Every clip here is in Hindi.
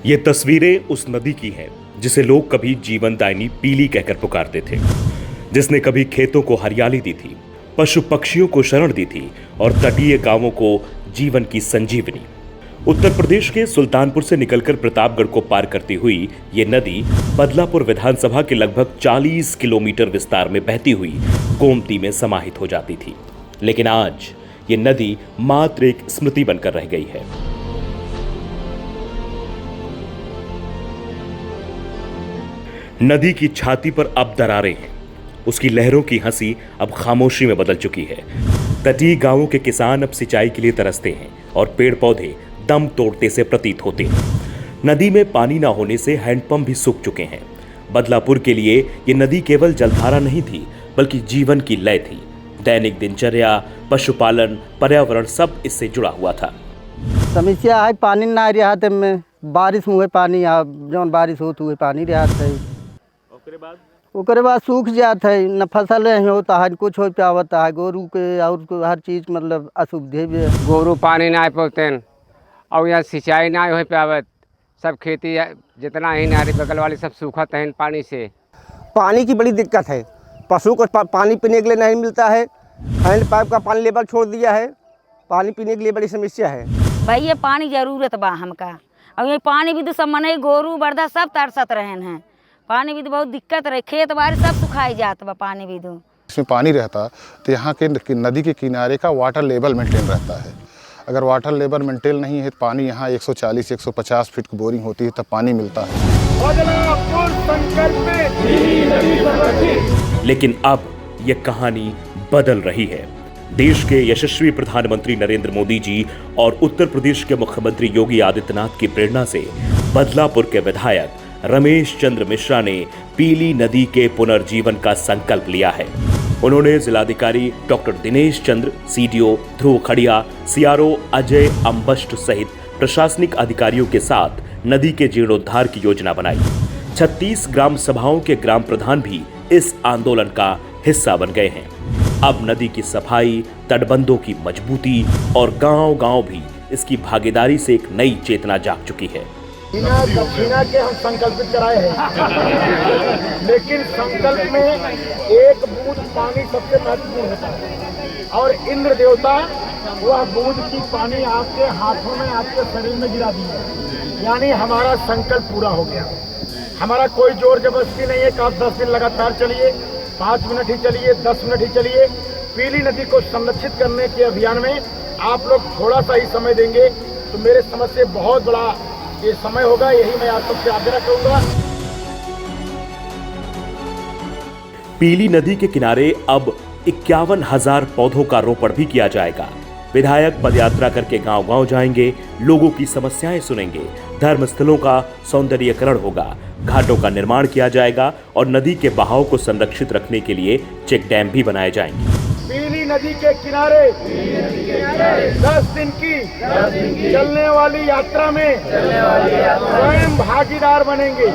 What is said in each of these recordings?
ये तस्वीरें उस नदी की हैं जिसे लोग कभी जीवनदायिनी पीली कहकर पुकारते थे, जिसने कभी खेतों को हरियाली दी थी, पशु पक्षियों को शरण दी थी और तटीय गांवों को जीवन की संजीवनी। उत्तर प्रदेश के सुल्तानपुर से निकलकर प्रतापगढ़ को पार करती हुई ये नदी बदलापुर विधानसभा के लगभग 40 किलोमीटर विस्तार में बहती हुई गोमती में समाहित हो जाती थी। लेकिन आज ये नदी मात्र एक स्मृति बनकर रह गई है। नदी की छाती पर अब दरारें हैं, उसकी लहरों की हंसी अब खामोशी में बदल चुकी है। तटीय गांवों के किसान अब सिंचाई के लिए तरसते हैं और पेड़ पौधे दम तोड़ते से प्रतीत होते हैं। नदी में पानी न होने से हैंडपंप भी सूख चुके हैं। बदलापुर के लिए ये नदी केवल जलधारा नहीं थी, बल्कि जीवन की लय थी। दैनिक दिनचर्या, पशुपालन, पर्यावरण सब इससे जुड़ा हुआ था। समस्या है पानी ना रहा में, बारिश मुहे पानी जौन बारिश होत हुए पानी रहा है, ओकरे बाद सूख जात है, न फसल होता है, कुछ हो पावता है, गोरू के और हर चीज मतलब असुविधे भी है। गोरू पानी ना पौते और यहाँ सिंचाई ना हो पावत, सब खेती जितना ही नारी बगल वाली सब सूखत है पानी से। पानी की बड़ी दिक्कत है, पशु को पानी पीने के लिए नहीं मिलता है। हैंड पाइप का पानी लेवल छोड़ दिया है, पानी पीने के लिए बड़ी समस्या है। भाई ये पानी जरूरत बा हमका, और ये पानी भी तो सब मने गोरू बर्दा सब तरसत रहन हैं। पानी भी तो बहुत दिक्कत रहे, खेत बाड़ी सब सुखाई जात बा पानी भी तो। इसमें पानी रहता तो यहाँ के नदी के किनारे का वाटर लेवल मेंटेन रहता है। अगर वाटर लेवल मेंटेन नहीं है तो पानी यहाँ 140-150 फीट की बोरिंग होती है, तब पानी मिलता है। लेकिन अब यह कहानी बदल रही है। देश के यशस्वी प्रधानमंत्री नरेंद्र मोदी जी और उत्तर प्रदेश के मुख्यमंत्री योगी आदित्यनाथ की प्रेरणा से बदलापुर के विधायक रमेश चंद्र मिश्रा ने पीली नदी के पुनर्जीवन का संकल्प लिया है। उन्होंने जिलाधिकारी डॉक्टर दिनेश चंद्र, सीडीओ ध्रुव खड़िया, सीआरओ अजय अम्बष्ट सहित प्रशासनिक अधिकारियों के साथ नदी के जीर्णोद्धार की योजना बनाई। 36 ग्राम सभाओं के ग्राम प्रधान भी इस आंदोलन का हिस्सा बन गए हैं। अब नदी की सफाई, तटबंधों की मजबूती और गांव-गांव भी इसकी भागीदारी से एक नई चेतना जाग चुकी है। दक्षिणा के हम संकल्पित कराए हैं, लेकिन संकल्प में एक बूंद पानी सबसे महत्वपूर्ण होता है और इंद्र देवता वह बूंद की पानी आपके हाथों में, आपके शरीर में गिरा दी है। यानी हमारा संकल्प पूरा हो गया। हमारा कोई जोर जबरदस्ती नहीं है कि आप 10 दिन लगातार चलिए, 5 मिनट ही चलिए, 10 मिनट ही चलिए। पीली नदी को संरक्षित करने के अभियान में आप लोग थोड़ा सा ही समय देंगे तो मेरे समझ से बहुत बड़ा ये समय होगा। यही मैं आप सबसे आग्रह करूंगा। पीली नदी के किनारे अब 51,000 पौधों का रोपण भी किया जाएगा। विधायक पदयात्रा करके गांव-गांव जाएंगे, लोगों की समस्याएं सुनेंगे, धर्मस्थलों का सौंदर्यीकरण होगा, घाटों का निर्माण किया जाएगा और नदी के बहाव को संरक्षित रखने के लिए चेक डैम भी बनाए जाएंगे। पीली नदी के किनारे 10 दिन की चलने वाली यात्रा में स्वयं भागीदार बनेंगे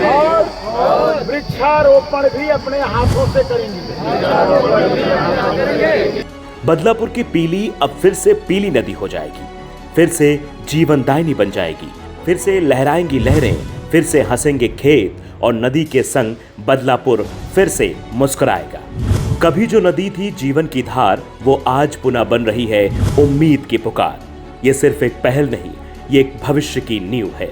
और वृक्षारोपण भी अपने हाथों से करेंगे। बदलापुर की पीली अब फिर से पीली नदी हो जाएगी, फिर से जीवनदायिनी बन जाएगी, फिर से लहराएंगी लहरें, फिर से हंसेंगे खेत और नदी के संग बदलापुर फिर से मुस्कुराएगा। कभी जो नदी थी जीवन की धार, वो आज पुनः बन रही है उम्मीद की पुकार। ये सिर्फ एक पहल नहीं, ये एक भविष्य की नींव है।